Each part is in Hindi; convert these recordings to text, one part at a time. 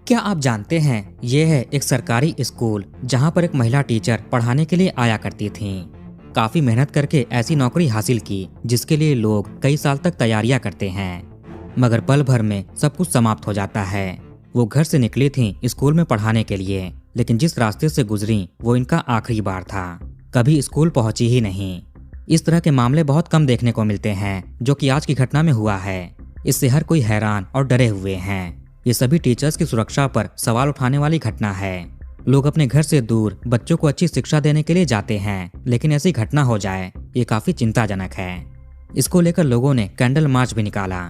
क्या आप जानते हैं ये है एक सरकारी स्कूल जहां पर एक महिला टीचर पढ़ाने के लिए आया करती थीं। काफी मेहनत करके ऐसी नौकरी हासिल की जिसके लिए लोग कई साल तक तैयारियां करते हैं, मगर पल भर में सब कुछ समाप्त हो जाता है। वो घर से निकली थीं स्कूल में पढ़ाने के लिए, लेकिन जिस रास्ते से गुजरी वो इनका आखिरी बार था। कभी स्कूल पहुंची ही नहीं। इस तरह के मामले बहुत कम देखने को मिलते हैं जो कि आज की घटना में हुआ है। इससे हर कोई हैरान और डरे हुए हैं। ये सभी टीचर्स की सुरक्षा पर सवाल उठाने वाली घटना है। लोग अपने घर से दूर बच्चों को अच्छी शिक्षा देने के लिए जाते हैं, लेकिन ऐसी घटना हो जाए ये काफी चिंताजनक है। इसको लेकर लोगों ने कैंडल मार्च भी निकाला।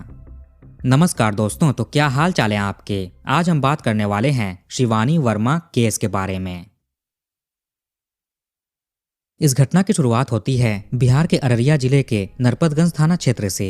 नमस्कार दोस्तों, तो क्या हाल चाल है आपके। आज हम बात करने वाले हैं शिवानी वर्मा केस के बारे में। इस घटना की शुरुआत होती है बिहार के अररिया जिले के नरपतगंज थाना क्षेत्र से।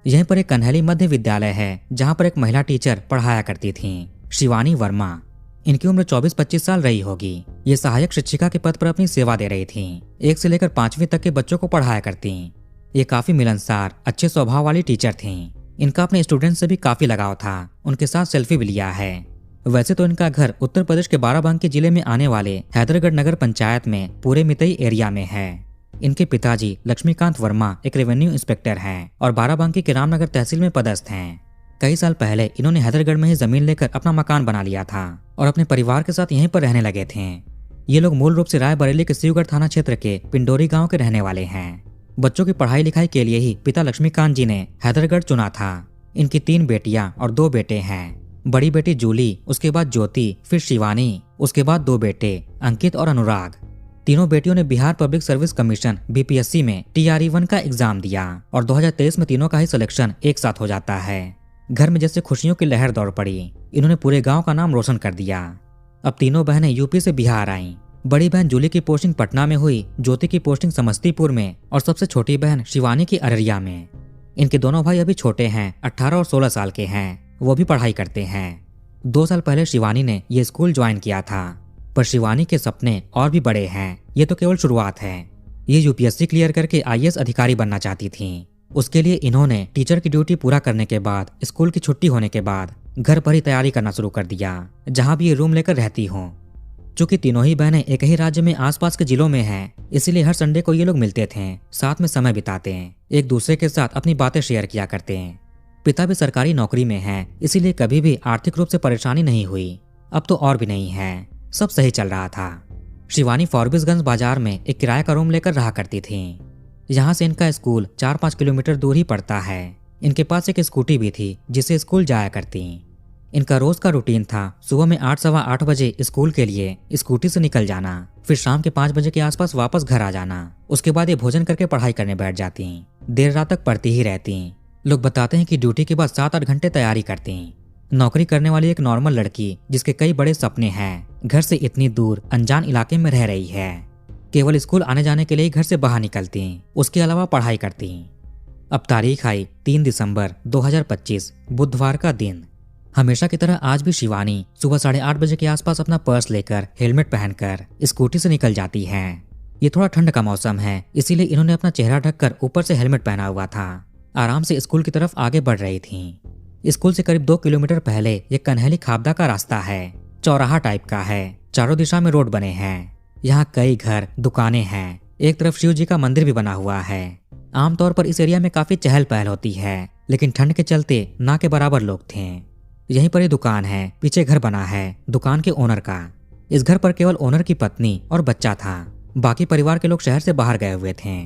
यहीं पर एक कन्हैली मध्य विद्यालय है जहां पर एक महिला टीचर पढ़ाया करती थीं, शिवानी वर्मा। इनकी उम्र 24-25 साल रही होगी। ये सहायक शिक्षिका के पद पर अपनी सेवा दे रही थीं। 1 से लेकर 5वीं तक के बच्चों को पढ़ाया करती। ये काफी मिलनसार, अच्छे स्वभाव वाली टीचर थीं। इनका अपने स्टूडेंट से भी काफी लगाव था। उनके साथ सेल्फी भी लिया है। वैसे तो इनका घर उत्तर प्रदेश के बाराबंकी जिले में आने वाले हैदरगढ़ नगर पंचायत में पूरे मितई एरिया में है। इनके पिताजी लक्ष्मीकांत वर्मा एक रेवेन्यू इंस्पेक्टर हैं और बाराबंकी के रामनगर तहसील में पदस्थ हैं। कई साल पहले इन्होंने हैदरगढ़ में ही जमीन लेकर अपना मकान बना लिया था और अपने परिवार के साथ यहीं पर रहने लगे थे। ये लोग मूल रूप से रायबरेली के शिवगढ़ थाना क्षेत्र के पिंडोरी गांव के रहने वाले हैं। बच्चों की पढ़ाई लिखाई के लिए ही पिता लक्ष्मीकांत जी ने हैदरगढ़ चुना था। इनकी 3 बेटियां और 2 बेटे हैं। बड़ी बेटी जूली, उसके बाद ज्योति, फिर शिवानी, उसके बाद 2 बेटे अंकित और अनुराग। तीनों बेटियों ने Bihar public service commission BPSC में TRE1 का एग्जाम दिया और 2023 में तीनों का ही सिलेक्शन एक साथ हो जाता है। घर में जैसे खुशियों की लहर दौड़ पड़ी। इन्होंने पूरे गांव का नाम रोशन कर दिया। अब तीनों बहनें यूपी से बिहार आईं। बड़ी बहन जूली की पोस्टिंग पटना में हुई, ज्योति की पोस्टिंग समस्तीपुर में और सबसे छोटी बहन शिवानी की अररिया में। इनके दोनों भाई अभी छोटे हैं, 18 और 16 साल के हैं। वो भी पढ़ाई करते हैं। 2 साल पहले शिवानी ने ये स्कूल ज्वाइन किया था, पर शिवानी के सपने और भी बड़े हैं। ये तो केवल शुरुआत है। ये UPSC क्लियर करके IAS अधिकारी बनना चाहती थीं। उसके लिए इन्होंने टीचर की ड्यूटी पूरा करने के बाद स्कूल की छुट्टी होने के बाद घर पर ही तैयारी करना शुरू कर दिया, जहां भी ये रूम लेकर रहती हों। चूंकि तीनों ही बहनें एक ही राज्य में आसपास के जिलों में हैं, इसीलिए हर संडे को ये लोग मिलते थे, साथ में समय बिताते हैं, एक दूसरे के साथ अपनी बातें शेयर किया करते हैं। पिता भी सरकारी नौकरी में हैं, इसीलिए कभी भी आर्थिक रूप से परेशानी नहीं हुई। अब तो और भी नहीं है, सब सही चल रहा था। शिवानी फॉरबिसगंज बाजार में एक किराए का रूम लेकर रहा करती थी। यहाँ से इनका स्कूल 4-5 किलोमीटर दूर ही पड़ता है। इनके पास एक स्कूटी भी थी जिससे स्कूल जाया करती। इनका रोज का रूटीन था सुबह में 8, सवा 8 बजे स्कूल के लिए स्कूटी से निकल जाना, फिर शाम के 5 बजे के आसपास वापस घर आ जाना। उसके बाद ये भोजन करके पढ़ाई करने बैठ जाती। देर रात तक पढ़ती ही रहती। लोग बताते हैं कि ड्यूटी के बाद 7-8 घंटे तैयारी करती। नौकरी करने वाली एक नॉर्मल लड़की जिसके कई बड़े सपने हैं, घर से इतनी दूर अनजान इलाके में रह रही है। केवल स्कूल आने जाने के लिए घर से बाहर निकलती, उसके अलावा पढ़ाई करती। अब तारीख आई 3 दिसंबर 2025, बुधवार का दिन। हमेशा की तरह आज भी शिवानी सुबह 8:30 बजे के आसपास अपना पर्स लेकर हेलमेट पहनकर स्कूटी से निकल जाती है। ये थोड़ा ठंड का मौसम है, इसीलिए इन्होंने अपना चेहरा ढककर ऊपर से हेलमेट पहना हुआ था। आराम से स्कूल की तरफ आगे बढ़ रही थी। स्कूल से करीब 2 किलोमीटर पहले ये कन्हैली खाबदा का रास्ता है। चौराहा टाइप का है, चारों दिशा में रोड बने हैं। यहाँ कई घर, दुकानें हैं। एक तरफ शिव जी का मंदिर भी बना हुआ है। आमतौर पर इस एरिया में काफी चहल पहल होती है, लेकिन ठंड के चलते ना के बराबर लोग थे। यहीं पर ये दुकान है, पीछे घर बना है दुकान के ओनर का। इस घर पर केवल ओनर की पत्नी और बच्चा था। बाकी परिवार के लोग शहर से बाहर गए हुए थे।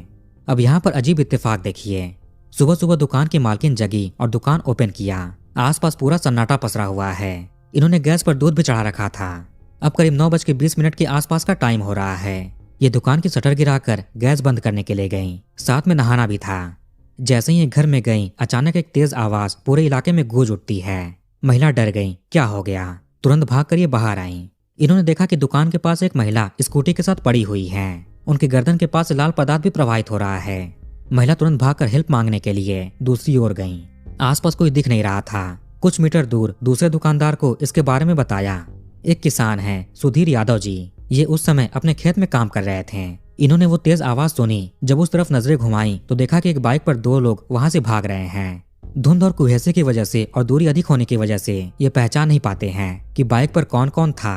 अब यहाँ पर अजीब इत्तेफाक देखिए। सुबह सुबह दुकान की मालकिन जगी और दुकान ओपन किया। आसपास पूरा सन्नाटा पसरा हुआ है। इन्होंने गैस पर दूध भी चढ़ा रखा था। अब करीब 9:20 के आसपास का टाइम हो रहा है। ये दुकान की शटर गिराकर गैस बंद करने के लिए गईं, साथ में नहाना भी था। जैसे ही ये घर में गईं, अचानक एक तेज आवाज पूरे इलाके में गूंज उठती है। महिला डर गई, क्या हो गया। तुरंत भागकर ये बाहर आईं। इन्होंने देखा कि दुकान के पास एक महिला स्कूटी के साथ पड़ी हुई है। उनकी गर्दन के पास लाल पदार्थ भी प्रवाहित हो रहा है। महिला तुरंत भागकर हेल्प मांगने के लिए दूसरी ओर गईं। आसपास कोई दिख नहीं रहा था। कुछ मीटर दूर दूसरे दुकानदार को इसके बारे में बताया। एक किसान है, सुधीर यादव जी। ये उस समय अपने खेत में काम कर रहे थे। इन्होंने वो तेज आवाज सुनी। जब उस तरफ नजरें घुमाई तो देखा कि एक बाइक पर 2 लोग वहां से भाग रहे हैं। धुंध और कुहेसे की वजह से और दूरी अधिक होने की वजह से ये पहचान नहीं पाते हैं कि बाइक पर कौन कौन था।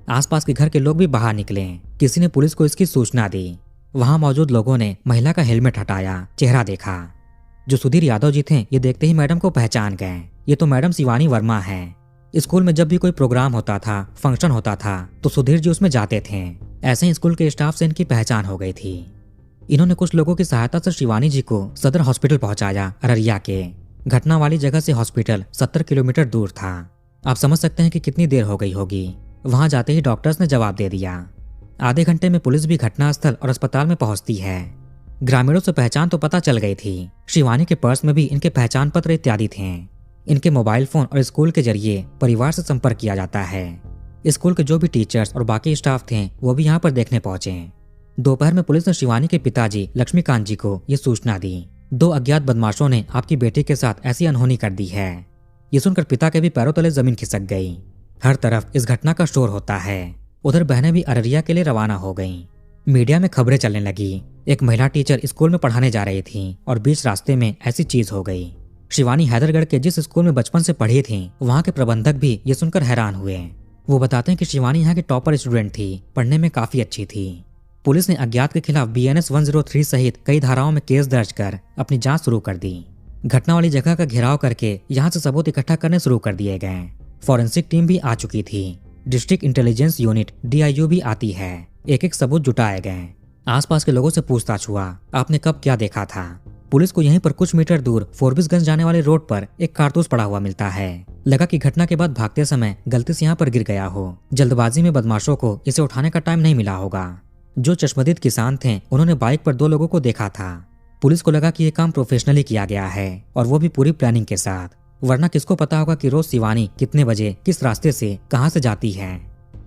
आसपास के घर के लोग भी बाहर निकले। किसी ने पुलिस को इसकी सूचना दी। वहां मौजूद लोगों ने महिला का हेलमेट हटाया, चेहरा देखा। जो सुधीर यादव जी थे ये देखते ही मैडम को पहचान गए। ये तो मैडम शिवानी वर्मा हैं। स्कूल में जब भी कोई प्रोग्राम होता था, फंक्शन होता था तो सुधीर जी उसमें जाते थे। ऐसे ही स्कूल के स्टाफ से इनकी पहचान हो गई थी। इन्होंने कुछ लोगों की सहायता से शिवानी जी को सदर हॉस्पिटल पहुंचाया, अररिया के। घटना वाली जगह से हॉस्पिटल 70 किलोमीटर दूर था। आप समझ सकते हैं कि कितनी देर हो गई होगी। वहां जाते ही डॉक्टर्स ने जवाब दे दिया। आधे घंटे में पुलिस भी घटनास्थल और अस्पताल में पहुंचती है। ग्रामीणों से पहचान तो पता चल गई थी। शिवानी के पर्स में भी इनके पहचान पत्र इत्यादि थे। इनके मोबाइल फोन और स्कूल के जरिए परिवार से संपर्क किया जाता है। स्कूल के जो भी टीचर्स और बाकी स्टाफ थे वो भी यहाँ पर देखने पहुंचे। दोपहर में पुलिस ने शिवानी के पिताजी लक्ष्मीकांत जी को ये सूचना दी। 2 अज्ञात बदमाशों ने आपकी बेटी के साथ ऐसी अनहोनी कर दी है। ये सुनकर पिता के भी पैरों तले जमीन खिसक गई। हर तरफ इस घटना का शोर होता है। उधर बहनें भी अररिया के लिए रवाना हो गईं। मीडिया में खबरें चलने लगी। एक महिला टीचर स्कूल में पढ़ाने जा रही थी और बीच रास्ते में ऐसी चीज हो गई। शिवानी हैदरगढ़ के जिस स्कूल में बचपन से पढ़ी थी वहाँ के प्रबंधक भी ये सुनकर हैरान हुए। वो बताते हैं कि शिवानी यहाँ की टॉपर स्टूडेंट थी, पढ़ने में काफी अच्छी थी। पुलिस ने अज्ञात के खिलाफ BNS 103 सहित कई धाराओं में केस दर्ज कर अपनी जांच शुरू कर दी। घटना वाली जगह का घेराव करके यहाँ से सबूत इकट्ठा करने शुरू कर दिए गए। फॉरेंसिक टीम भी आ चुकी थी। डिस्ट्रिक्ट इंटेलिजेंस यूनिट DIU भी आती है। एक एक सबूत जुटाए गए। आसपास के लोगों से पूछताछ हुआ, आपने कब क्या देखा था। पुलिस को यहीं पर कुछ मीटर दूर फोरबिसगंज जाने वाले रोड पर एक कारतूस पड़ा हुआ मिलता है। लगा कि घटना के बाद भागते समय गलती से यहाँ पर गिर गया हो। जल्दबाजी में बदमाशों को इसे उठाने का टाइम नहीं मिला होगा। जो चश्मदीद किसान थे उन्होंने बाइक पर 2 लोगों को देखा था। पुलिस को लगा कि ये काम प्रोफेशनली किया गया है और वो भी पूरी प्लानिंग के साथ, वरना किसको पता होगा कि रोज शिवानी कितने बजे किस रास्ते से कहां से जाती है।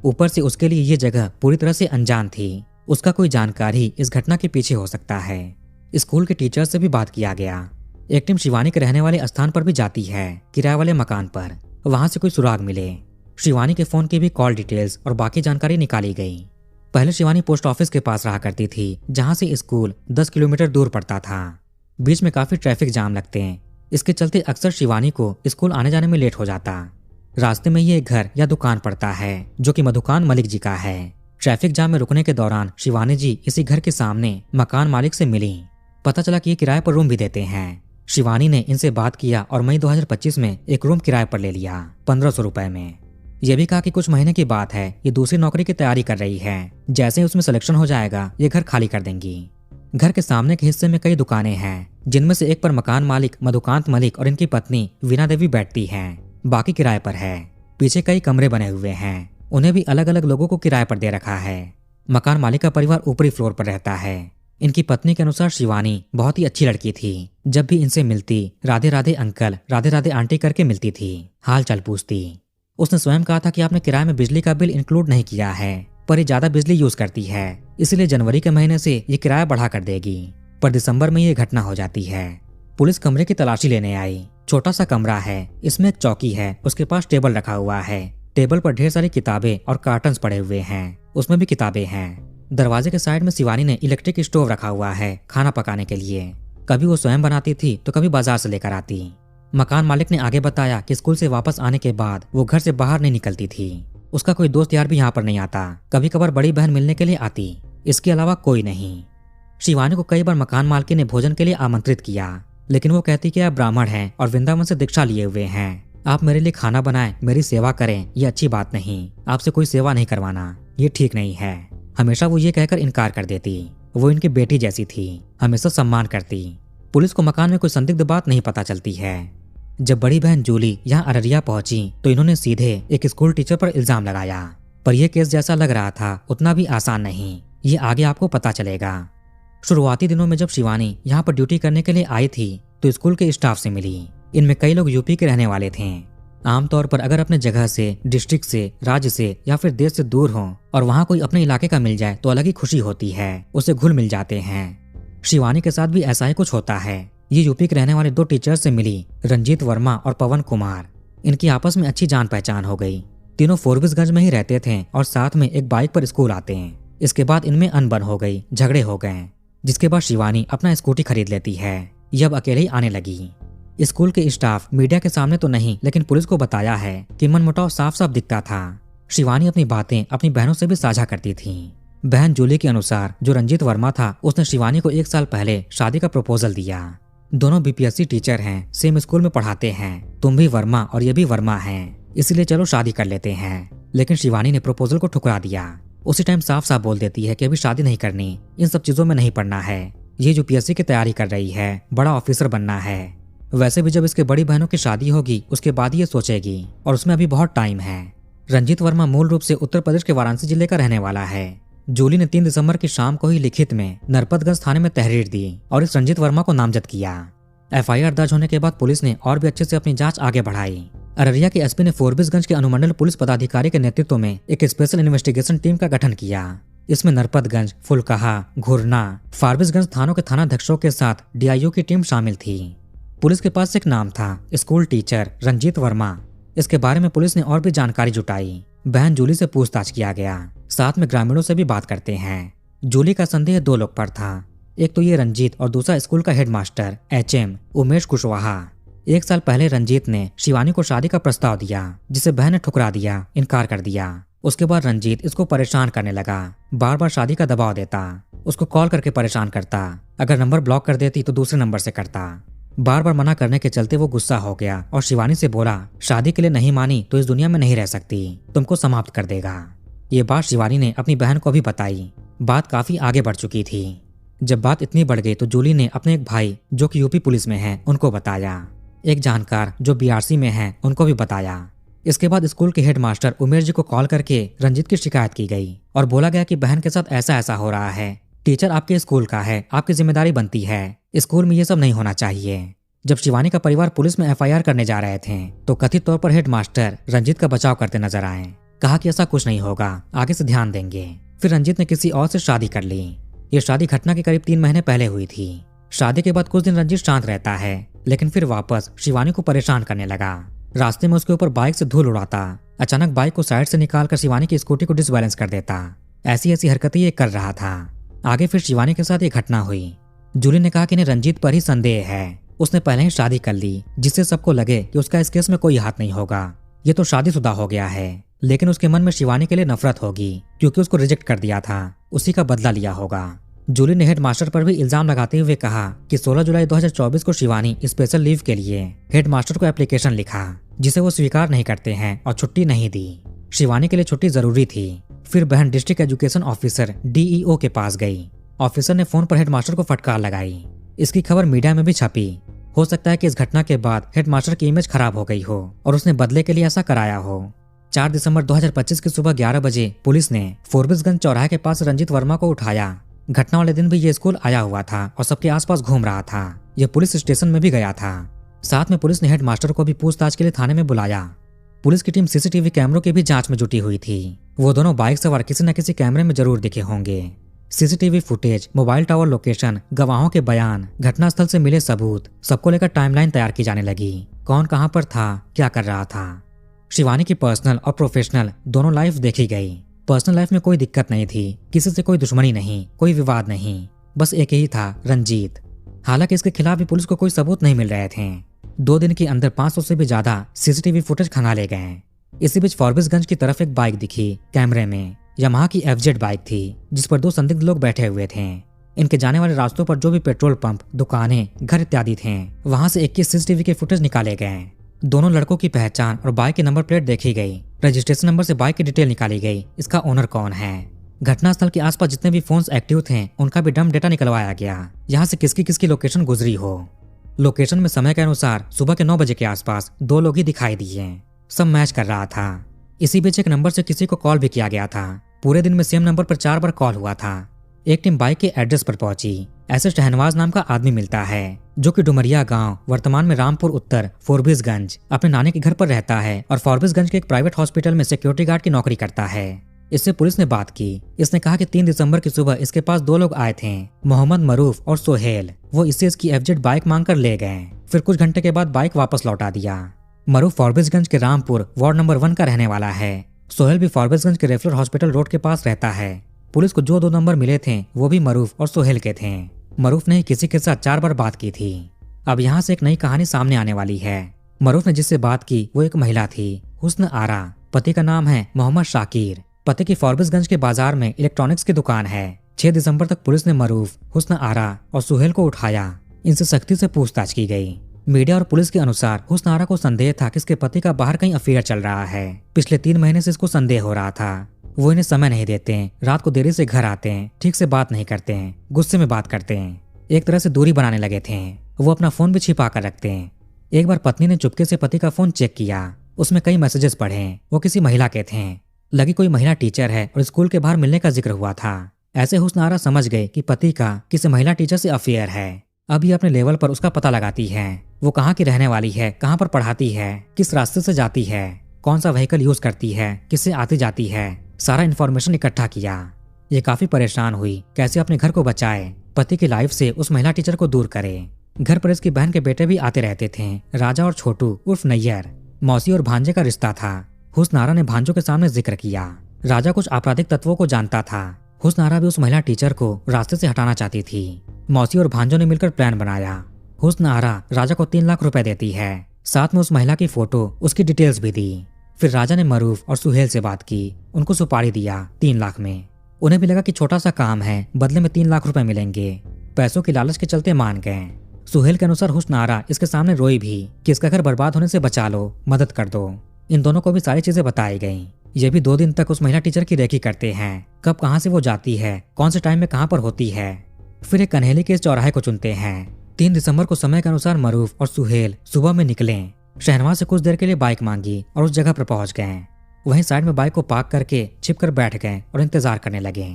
ऊपर से उसके लिए ये जगह पूरी तरह से अनजान थी। उसका कोई जानकार ही इस घटना के पीछे हो सकता है। स्कूल के टीचर से भी बात किया गया। एक टीम शिवानी के रहने वाले स्थान पर भी जाती है, किराए वाले मकान पर। वहां से कोई सुराग मिले। शिवानी के फोन की भी कॉल डिटेल्स और बाकी जानकारी निकाली गई। पहले शिवानी पोस्ट ऑफिस के पास रहा करती थी, जहां से स्कूल 10 किलोमीटर दूर पड़ता था। बीच में काफी ट्रैफिक जाम लगते हैं। इसके चलते अक्सर शिवानी को स्कूल आने जाने में लेट हो जाता। रास्ते में ये एक घर या दुकान पड़ता है जो कि मधुकान मलिक जी का है। ट्रैफिक जाम में रुकने के दौरान शिवानी जी इसी घर के सामने मकान मालिक से मिली। पता चला कि ये किराए पर रूम भी देते हैं। शिवानी ने इनसे बात किया और मई 2025 में एक रूम किराए पर ले लिया 1500 रुपए में। यह भी कहा कि कुछ महीने की बात है, ये दूसरी नौकरी की तैयारी कर रही है। जैसे ही उसमें सिलेक्शन हो जाएगा ये घर खाली कर देंगी। घर के सामने के हिस्से में कई दुकानें हैं, जिनमें से एक पर मकान मालिक मधुकांत मलिक और इनकी पत्नी वीणा देवी बैठती हैं। बाकी किराए पर है। पीछे कई कमरे बने हुए हैं, उन्हें भी अलग अलग लोगों को किराए पर दे रखा है। मकान मालिक का परिवार ऊपरी फ्लोर पर रहता है। इनकी पत्नी के अनुसार शिवानी बहुत ही अच्छी लड़की थी। जब भी इनसे मिलती राधे राधे अंकल, राधे राधे आंटी करके मिलती थी, हाल चाल पूछती। उसने स्वयं कहा था कि आपने किराए में बिजली का बिल इंक्लूड नहीं किया है, पर ये ज्यादा बिजली यूज करती है, इसलिए जनवरी के महीने से ये किराया बढ़ा कर देगी। पर दिसंबर में ये घटना हो जाती है। पुलिस कमरे की तलाशी लेने आई। छोटा सा कमरा है, इसमें एक चौकी है, उसके पास टेबल रखा हुआ है। टेबल पर ढेर सारी किताबें और कार्टन्स पड़े हुए हैं, उसमें भी किताबें हैं। दरवाजे के साइड में शिवानी ने इलेक्ट्रिक स्टोव रखा हुआ है खाना पकाने के लिए। कभी वो स्वयं बनाती थी तो कभी बाजार से लेकर आती। मकान मालिक ने आगे बताया कि स्कूल से वापस आने के बाद वो घर से बाहर नहीं निकलती थी। उसका कोई दोस्त यार भी यहाँ पर नहीं आता। कभी कभार बड़ी बहन मिलने के लिए आती, इसके अलावा कोई नहीं। शिवानी को कई बार मकान मालकिन ने भोजन के लिए आमंत्रित किया, लेकिन वो कहती कि आप ब्राह्मण हैं और वृंदावन से दीक्षा लिए हुए हैं। आप मेरे लिए खाना बनाएं, मेरी सेवा करें, ये अच्छी बात नहीं। आपसे कोई सेवा नहीं करवाना, ये ठीक नहीं है। हमेशा वो ये कहकर इनकार कर देती। वो इनकी बेटी जैसी थी, हमेशा सम्मान करती। पुलिस को मकान में कोई संदिग्ध बात नहीं पता चलती है। जब बड़ी बहन जूली यहाँ अररिया पहुंची तो इन्होंने सीधे एक स्कूल टीचर पर इल्जाम लगाया। पर यह केस जैसा लग रहा था उतना भी आसान नहीं, ये आगे आपको पता चलेगा। शुरुआती दिनों में जब शिवानी यहाँ पर ड्यूटी करने के लिए आई थी तो स्कूल के स्टाफ से मिली। इनमें कई लोग यूपी के रहने वाले थे। आमतौर पर अगर अपने जगह से, डिस्ट्रिक्ट से, राज्य से या फिर देश से दूर हो और वहाँ कोई अपने इलाके का मिल जाए तो अलग ही खुशी होती है, उसे घुल मिल जाते हैं। शिवानी के साथ भी ऐसा ही कुछ होता है। ये यूपी के रहने वाले 2 टीचर्स से मिली, रंजीत वर्मा और पवन कुमार। इनकी आपस में अच्छी जान पहचान हो गई। तीनों फोरबिसगंज में ही रहते थे और साथ में एक बाइक पर स्कूल आते हैं। इसके बाद इनमें अनबन हो गई, झगड़े हो गए, जिसके बाद शिवानी अपना स्कूटी खरीद लेती है। ये अब अकेले ही आने लगी। स्कूल के स्टाफ मीडिया के सामने तो नहीं लेकिन पुलिस को बताया है कि मनमुटाव साफ साफ दिखता था। शिवानी अपनी बातें अपनी बहनों से भी साझा करती थी। बहन जूली के अनुसार जो रंजीत वर्मा था उसने शिवानी को 1 साल पहले शादी का प्रपोजल दिया। दोनों बीपीएससी टीचर हैं, सेम स्कूल में पढ़ाते हैं, तुम भी वर्मा और ये भी वर्मा हैं, इसलिए चलो शादी कर लेते हैं। लेकिन शिवानी ने प्रपोजल को ठुकरा दिया। उसी टाइम साफ साफ बोल देती है कि अभी शादी नहीं करनी, इन सब चीजों में नहीं पड़ना है, ये जो पीएससी की तैयारी कर रही है, बड़ा ऑफिसर बनना है। वैसे भी जब इसके बड़ी बहनों की शादी होगी उसके बाद ये सोचेगी और उसमें अभी बहुत टाइम है। रंजीत वर्मा मूल रूप से उत्तर प्रदेश के वाराणसी जिले का रहने वाला है। जूली ने 3 दिसंबर की शाम को ही लिखित में नरपतगंज थाने में तहरीर दी और इस रंजीत वर्मा को नामजद किया। एफआईआर दर्ज होने के बाद पुलिस ने और भी अच्छे से अपनी जांच आगे बढ़ाई। अररिया के एसपी ने फोरबिसगंज के अनुमंडल पुलिस पदाधिकारी के नेतृत्व में एक स्पेशल इन्वेस्टिगेशन टीम का गठन किया। इसमें नरपतगंज, फुलकाहा, घुरना, फारबिसगंज थानों के थानाध्यक्षों के साथ डीआईओ की टीम शामिल थी। पुलिस के पास एक नाम था, स्कूल टीचर रंजीत वर्मा। इसके बारे में पुलिस ने और भी जानकारी जुटाई। बहन जूली से पूछताछ किया गया, साथ में ग्रामीणों से भी बात करते हैं। जूली का संदेह 2 लोग पर था, एक तो ये रंजीत और दूसरा स्कूल का हेडमास्टर एचएम उमेश कुशवाहा। 1 साल पहले रंजीत ने शिवानी को शादी का प्रस्ताव दिया, जिसे बहन ने ठुकरा दिया, इनकार कर दिया। उसके बाद रंजीत इसको परेशान करने लगा, बार बार शादी का दबाव देता, उसको कॉल करके परेशान करता, अगर नंबर ब्लॉक कर देती तो दूसरे नंबर से करता। बार बार मना करने के चलते वो गुस्सा हो गया और शिवानी से बोला, शादी के लिए नहीं मानी तो इस दुनिया में नहीं रह सकती, तुमको समाप्त कर देगा। ये बात शिवानी ने अपनी बहन को भी बताई। बात काफी आगे बढ़ चुकी थी। जब बात इतनी बढ़ गई तो जूली ने अपने एक भाई जो कि यूपी पुलिस में है उनको बताया, एक जानकार जो बीआरसी में है उनको भी बताया। इसके बाद स्कूल के हेडमास्टर उमेश जी को कॉल करके रंजीत की शिकायत की गई और बोला गया कि बहन के साथ ऐसा ऐसा हो रहा है, टीचर आपके स्कूल का है, आपकी जिम्मेदारी बनती है, स्कूल में ये सब नहीं होना चाहिए। जब शिवानी का परिवार पुलिस में एफआईआर करने जा रहे थे तो कथित तौर पर हेडमास्टर रंजीत का बचाव करते नजर आए। कहा कि ऐसा कुछ नहीं होगा, आगे से ध्यान देंगे। फिर रंजीत ने किसी और से शादी कर ली। ये शादी घटना के करीब 3 महीने पहले हुई थी। शादी के बाद कुछ दिन रंजीत शांत रहता है, लेकिन फिर वापस शिवानी को परेशान करने लगा। रास्ते में उसके ऊपर बाइक से धूल उड़ाता, अचानक बाइक को साइड से निकालकर शिवानी की स्कूटी को डिसबैलेंस कर देता। ऐसी ऐसी हरकतें ये कर रहा था। आगे फिर शिवानी के साथ ये घटना हुई। जूली ने कहा कि इन्हें रंजीत पर ही संदेह है, उसने पहले ही शादी कर ली, जिससे सबको लगे कि उसका इस केस में कोई हाथ नहीं होगा, ये तो शादीशुदा हो गया है। लेकिन उसके मन में शिवानी के लिए नफरत होगी क्योंकि उसको रिजेक्ट कर दिया था, उसी का बदला लिया होगा। जूली ने हेडमास्टर पर भी इल्जाम लगाते हुए कहा कि 16 जुलाई 2024 को शिवानी स्पेशल लीव के लिए हेडमास्टर को एप्लीकेशन लिखा, जिसे वो स्वीकार नहीं करते हैं और छुट्टी नहीं दी। शिवानी के लिए छुट्टी जरूरी थी। फिर बहन डिस्ट्रिक्ट एजुकेशन ऑफिसर डीईओ के पास गई। ऑफिसर ने फोन पर हेडमास्टर को फटकार लगाई। इसकी खबर मीडिया में भी छपी। हो सकता है कि इस घटना के बाद हेडमास्टर की इमेज खराब हो गई हो और उसने बदले के लिए ऐसा कराया हो। 4 दिसंबर 2025 की सुबह 11 बजे पुलिस ने फोरबिसगंज चौराहे के पास रंजीत वर्मा को उठाया। घटना वाले दिन भी ये स्कूल आया हुआ था और सबके आसपास घूम रहा था। यह पुलिस स्टेशन में भी गया था। साथ में पुलिस ने हेडमास्टर को भी पूछताछ के लिए थाने में बुलाया। पुलिस की टीम सीसीटीवी कैमरों की भी जांच में जुटी हुई थी। वो दोनों बाइक सवार किसी न किसी कैमरे में जरूर दिखे होंगे। CCTV footage, mobile tower location, गवाहों के बयान, घटनास्थल से मिले सबूत, सबको लेकर टाइमलाइन तैयार की जाने लगी। कौन कहां पर था, क्या कर रहा था। शिवानी की पर्सनल और प्रोफेशनल दोनों लाइफ देखी गई। पर्सनल लाइफ में कोई दिक्कत नहीं थी, किसी से कोई दुश्मनी नहीं, कोई विवाद नहीं, बस एक ही था, रंजीत। हालांकि इसके खिलाफ भी पुलिस को कोई सबूत नहीं मिल रहे थे। 2 दिन के अंदर 500 से भी ज्यादा सीसीटीवी फुटेज खंगाले गए। इसी बीच फॉरबिसगंज की तरफ एक बाइक दिखी कैमरे में। यामाहा की एफजेड बाइक थी जिस पर 2 संदिग्ध लोग बैठे हुए थे। इनके जाने वाले रास्तों पर जो भी पेट्रोल पंप, दुकानें, घर इत्यादि थे, वहां से 21 सीसीटीवी के फुटेज निकाले गए। दोनों लड़कों की पहचान और बाइक की नंबर प्लेट देखी गई। रजिस्ट्रेशन नंबर से बाइक की डिटेल निकाली गई, इसका ओनर कौन है। घटनास्थल के आसपास जितने भी फोन्स एक्टिव थे उनका भी डंप डेटा निकलवाया गया, यहाँ से किसकी किसकी लोकेशन गुजरी हो। लोकेशन में समय के अनुसार सुबह के 9 बजे के आसपास 2 लोग ही दिखाई दिए। सब मैच कर रहा था। इसी बीच एक नंबर से किसी को कॉल भी किया गया था। पूरे दिन में सेम नंबर पर 4 बार कॉल हुआ था। एक टीम बाइक के एड्रेस पर पहुंची। ऐसे शहनवाज नाम का आदमी मिलता है जो कि डुमरिया गांव, वर्तमान में रामपुर उत्तर, फोरबिसगंज, अपने नानी के घर पर रहता है और फोरबिसगंज के एक प्राइवेट हॉस्पिटल में सिक्योरिटी गार्ड की नौकरी करता है। इससे पुलिस ने बात की। इसने कहा कि 3 दिसंबर की सुबह इसके पास 2 लोग आए थे, मोहम्मद मरूफ और सोहेल। वो इससे इसकी एफजेड बाइक मांग कर ले गए। फिर कुछ घंटे के बाद बाइक वापस लौटा दिया। मरूफ फोरबिसगंज के रामपुर वार्ड नंबर 1 का रहने वाला है। सोहेल भी फोरबिसगंज के रेफलर हॉस्पिटल रोड के पास रहता है। पुलिस को जो 2 नंबर मिले थे वो भी मरूफ और सोहेल के थे। मरूफ ने किसी के साथ 4 बार बात की थी। अब यहाँ से एक नई कहानी सामने आने वाली है। मरूफ ने जिससे बात की वो एक महिला थी, हुस्न आरा। पति का नाम है मोहम्मद शाकिर। पति की फॉरबिसगंज के बाजार में इलेक्ट्रॉनिक्स की दुकान है। 6 दिसंबर तक पुलिस ने मरूफ, हुस्न आरा और सुहेल को उठाया। इनसे सख्ती से पूछताछ की गई। मीडिया और पुलिस के अनुसार हुस्न आरा को संदेह था कि इसके पति का बाहर कहीं अफेयर चल रहा है। पिछले 3 महीने से इसको संदेह हो रहा था। वो इन्हें समय नहीं देते हैं, रात को देरी से घर आते हैं, ठीक से बात नहीं करते हैं, गुस्से में बात करते हैं, एक तरह से दूरी बनाने लगे थे। वो अपना फोन भी छिपा कर रखते हैं। एक बार पत्नी ने चुपके से पति का फोन चेक किया। उसमें कई मैसेजेस पढ़े। वो किसी महिला के थे। लगी कोई महिला टीचर है और स्कूल के बाहर मिलने का जिक्र हुआ था। ऐसे हुस्न आरा समझ गए कि पति का किसी महिला टीचर से अफेयर है। अब ये अपने लेवल पर उसका पता लगाती है। वो कहाँ की रहने वाली है, कहाँ पर पढ़ाती है, किस रास्ते से जाती है, कौन सा व्हीकल यूज करती है, किससे आती जाती है, सारा इन्फॉर्मेशन इकट्ठा किया। ये काफी परेशान हुई, कैसे अपने घर को बचाए, पति की लाइफ से उस महिला टीचर को दूर करे। घर पर इसकी बहन के बेटे भी आते रहते थे, राजा और छोटू उर्फ नैयर। मौसी और भांजे का रिश्ता था। हुस्न आरा ने भांजों के सामने जिक्र किया। राजा कुछ आपराधिक तत्वों को जानता था। हुस्न आरा भी उस महिला टीचर को रास्ते से हटाना चाहती थी। मौसी और भांजों ने मिलकर प्लान बनाया। हुस्न आरा राजा को 3 लाख रुपए देती है, साथ में उस महिला की फोटो, उसकी डिटेल्स भी दी। फिर राजा ने मरूफ और सुहेल से बात की, उनको सुपारी दिया 3 लाख में। उन्हें भी लगा कि छोटा सा काम है, बदले में 3 लाख रुपए मिलेंगे। पैसों की लालच के चलते मान गए। सुहेल के अनुसार हुस्न आरा इसके सामने रोई भी कि इसका घर बर्बाद होने से बचा लो, मदद कर दो। इन दोनों को भी सारी चीजें बताई गईं। ये भी 2 दिन तक उस महिला टीचर की रेकी करते हैं, कब कहाँ से वो जाती है, कौन से टाइम में कहाँ पर होती है। फिर एक कन्हेली के इस चौराहे को चुनते हैं। 3 दिसंबर को समय के अनुसार मरूफ और सुहेल सुबह में निकले। शहनवाज से कुछ देर के लिए बाइक मांगी और उस जगह पर पहुंच गए। वहीं साइड में बाइक को पार्क करके छिप कर बैठ गए और इंतजार करने लगे।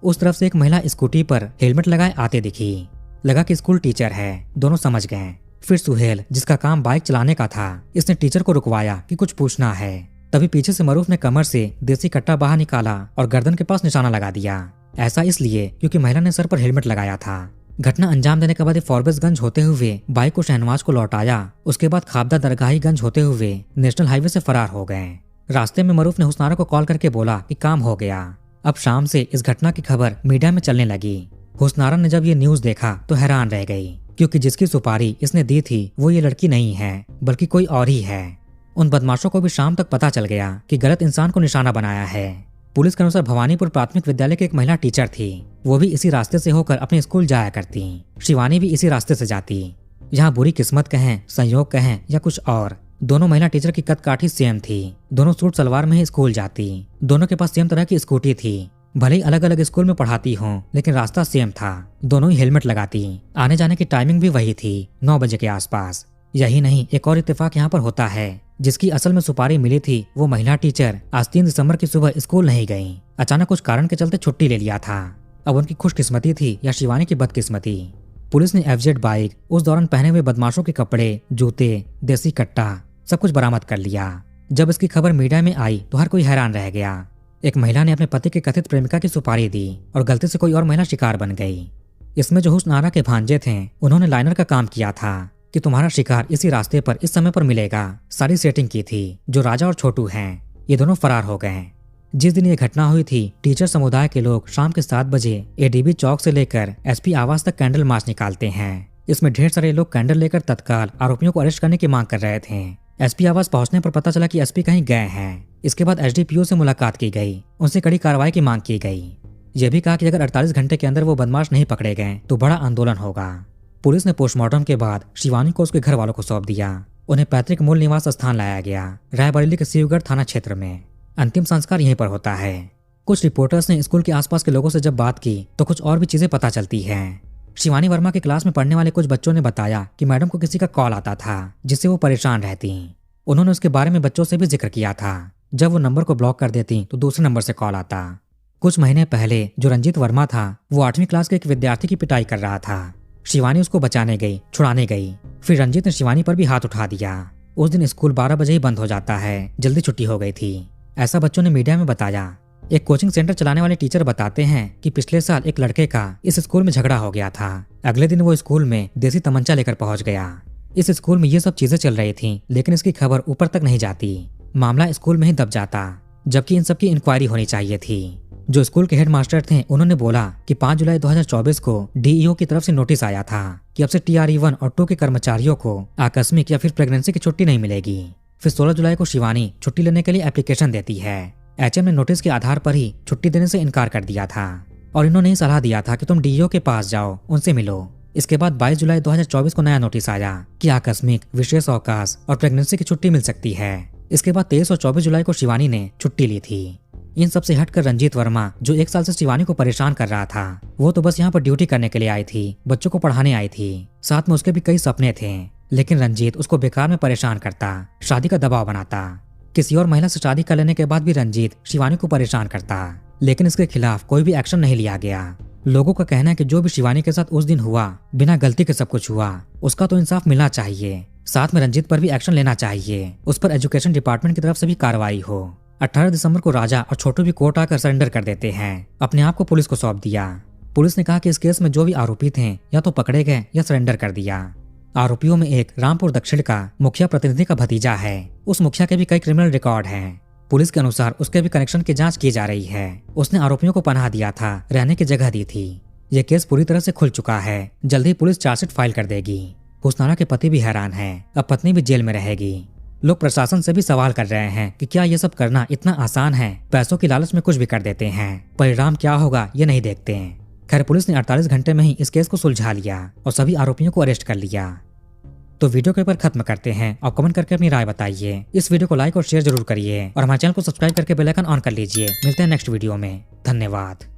उस तरफ से एक महिला स्कूटी पर हेलमेट लगाए आते दिखी। लगा कि स्कूल टीचर है, दोनों समझ गए। फिर सुहेल, जिसका काम बाइक चलाने का था, इसने टीचर को रुकवाया कि कुछ पूछना है। तभी पीछे से मरूफ ने कमर से देसी कट्टा बाहर निकाला और गर्दन के पास निशाना लगा दिया। ऐसा इसलिए क्योंकि महिला ने सर पर हेलमेट लगाया था। घटना अंजाम देने के बाद फॉरबिसगंज होते हुए बाइक को शहनवाज को लौटाया। उसके बाद खाबदा दरगाहीगंज होते हुए नेशनल हाईवे से फरार हो गए। रास्ते में मरूफ ने हुस्न आरा को कॉल करके बोला कि काम हो गया। अब शाम से इस घटना की खबर मीडिया में चलने लगी। हुस्न आरा ने जब ये न्यूज देखा तो हैरान रह गई, क्योंकि जिसकी सुपारी इसने दी थी वो ये लड़की नहीं है, बल्कि कोई और ही है। उन बदमाशों को भी शाम तक पता चल गया कि गलत इंसान को निशाना बनाया है। पुलिस के अनुसार भवानीपुर प्राथमिक विद्यालय की एक महिला टीचर थी। वो भी इसी रास्ते से होकर अपने स्कूल जाया करती। शिवानी भी इसी रास्ते से जाती। यहाँ बुरी किस्मत कहें, संयोग कहें या कुछ और, दोनों महिला टीचर की कद काठी सेम थी। दोनों सूट सलवार में ही स्कूल जाती। दोनों के पास सेम तरह की स्कूटी थी। भले ही अलग अलग स्कूल में पढ़ाती हों, लेकिन रास्ता सेम था। दोनों ही हेलमेट लगाती। आने जाने की टाइमिंग भी वही थी, 9 बजे के आसपास। यही नहीं, एक और इत्तेफाक यहाँ पर होता है। जिसकी असल में सुपारी मिली थी वो महिला टीचर आज 3 दिसंबर की सुबह स्कूल नहीं गई। अचानक कुछ कारण के चलते छुट्टी ले लिया था। अब उनकी खुशकिस्मती थी या शिवानी की बदकिस्मती। पुलिस ने FZ बाइक, उस दौरान पहने हुए बदमाशों के कपड़े, जूते, देसी कट्टा सब कुछ बरामद कर लिया। जब इसकी खबर मीडिया में आई तो हर कोई हैरान रह गया। एक महिला ने अपने पति की कथित प्रेमिका की सुपारी दी और गलती से कोई और महिला शिकार बन गई। इसमें जो हुस्न आरा के भांजे थे उन्होंने लाइनर का काम किया था कि तुम्हारा शिकार इसी रास्ते पर इस समय पर मिलेगा। सारी सेटिंग की थी। जो राजा और छोटू हैं, ये दोनों फरार हो गए। जिस दिन ये घटना हुई थी, टीचर समुदाय के लोग शाम के 7 बजे ADB चौक से लेकर SP आवास तक कैंडल मार्च निकालते हैं। इसमें ढेर सारे लोग कैंडल लेकर तत्काल आरोपियों को अरेस्ट करने की मांग कर रहे थे। SP आवास पहुंचने पर पता चला कि SP कहीं गए हैं। इसके बाद HDPO से मुलाकात की गई, उनसे कड़ी कार्रवाई की मांग की गई। यह भी कहा कि अगर 48 घंटे के अंदर वो बदमाश नहीं पकड़े गए तो बड़ा आंदोलन होगा। पुलिस ने पोस्टमार्टम के बाद शिवानी को उसके घर वालों को सौंप दिया। उन्हें पैतृक मूल निवास स्थान लाया गया, रायबरेली के शिवगढ़ थाना क्षेत्र में। अंतिम संस्कार यहीं पर होता है। कुछ रिपोर्टर्स ने स्कूल के आसपास के लोगों से जब बात की तो कुछ और भी चीजें पता चलती हैं। शिवानी वर्मा की क्लास में पढ़ने वाले कुछ बच्चों ने बताया कि मैडम को किसी का कॉल आता था जिससे वो परेशान रहती। उन्होंने उसके बारे में बच्चों से भी जिक्र किया था। जब वो नंबर को ब्लॉक कर देती तो दूसरे नंबर से कॉल आता। कुछ महीने पहले जो रंजीत वर्मा था वो 8वीं क्लास के एक विद्यार्थी की पिटाई कर रहा था। शिवानी उसको बचाने गई, छुड़ाने गई। फिर रंजीत ने शिवानी पर भी हाथ उठा दिया। उस दिन स्कूल 12 बजे ही बंद हो जाता है, जल्दी छुट्टी हो गई थी, ऐसा बच्चों ने मीडिया में बताया। एक कोचिंग सेंटर चलाने वाले टीचर बताते हैं कि पिछले साल एक लड़के का इस स्कूल में झगड़ा हो गया था। अगले दिन वो स्कूल में देसी तमंचा लेकर पहुंच गया। इस स्कूल में ये सब चीजें चल रही थी, लेकिन इसकी खबर ऊपर तक नहीं जाती। मामला स्कूल में ही दब जाता, जबकि इन सब की इंक्वायरी होनी चाहिए थी। जो स्कूल के हेड मास्टर थे उन्होंने बोला कि 5 जुलाई 2024 को डीईओ की तरफ से नोटिस आया था कि अब से TRE 1 और 2 के कर्मचारियों को आकस्मिक या फिर प्रेगनेंसी की छुट्टी नहीं मिलेगी। फिर 16 जुलाई को शिवानी छुट्टी लेने के लिए एप्लीकेशन देती है। HM ने नोटिस के आधार पर ही छुट्टी देने से इनकार कर दिया था और इन्होंने सलाह दिया था कि तुम डीईओ के पास जाओ, उनसे मिलो। इसके बाद 22 जुलाई 2024 को नया नोटिस आया कि आकस्मिक, विशेष अवकाश और प्रेगनेंसी की छुट्टी मिल सकती है। इसके बाद 23 और 24 जुलाई को शिवानी ने छुट्टी ली थी। इन सब से हटकर रंजीत वर्मा, जो 1 साल से शिवानी को परेशान कर रहा था, वो तो बस यहाँ पर ड्यूटी करने के लिए आई थी, बच्चों को पढ़ाने आई थी। साथ में उसके भी कई सपने थे, लेकिन रंजीत उसको बेकार में परेशान करता, शादी का दबाव बनाता। किसी और महिला से शादी कर लेने के बाद भी रंजीत शिवानी को परेशान करता, लेकिन इसके खिलाफ कोई भी एक्शन नहीं लिया गया। लोगों का कहना है कि जो भी शिवानी के साथ उस दिन हुआ, बिना गलती के सब कुछ हुआ, उसका तो इंसाफ मिलना चाहिए। साथ में रंजीत पर भी एक्शन लेना चाहिए, उस पर एजुकेशन डिपार्टमेंट की तरफ से भी कार्रवाई हो। 18 दिसंबर को राजा और छोटू भी कोर्ट आकर सरेंडर कर देते हैं, अपने आप को पुलिस को सौंप दिया। पुलिस ने कहा कि इस केस में जो भी आरोपी थे या तो पकड़े गए या सरेंडर कर दिया। आरोपियों में एक रामपुर दक्षिण का मुखिया प्रतिनिधि का भतीजा है। उस मुखिया के भी कई क्रिमिनल रिकॉर्ड हैं। पुलिस के अनुसार उसके भी कनेक्शन की जांच की जा रही है। उसने आरोपियों को पनाह दिया था, रहने की जगह दी थी। ये केस पूरी तरह से खुल चुका है, जल्द ही पुलिस चार्जशीट फाइल कर देगी। हुस्नारा के पति भी हैरान हैं, अब पत्नी भी जेल में रहेगी। लोग प्रशासन से भी सवाल कर रहे हैं कि क्या ये सब करना इतना आसान है। पैसों की लालच में कुछ भी कर देते हैं, परिणाम क्या होगा ये नहीं देखते हैं। खैर, पुलिस ने 48 घंटे में ही इस केस को सुलझा लिया और सभी आरोपियों को अरेस्ट कर लिया। तो वीडियो के ऊपर खत्म करते हैं और कमेंट करके अपनी राय बताइए। इस वीडियो को लाइक और शेयर जरूर करिए और हमारे चैनल को सब्सक्राइब करके बेल आइकन ऑन कर लीजिए। मिलते हैं नेक्स्ट वीडियो में। धन्यवाद।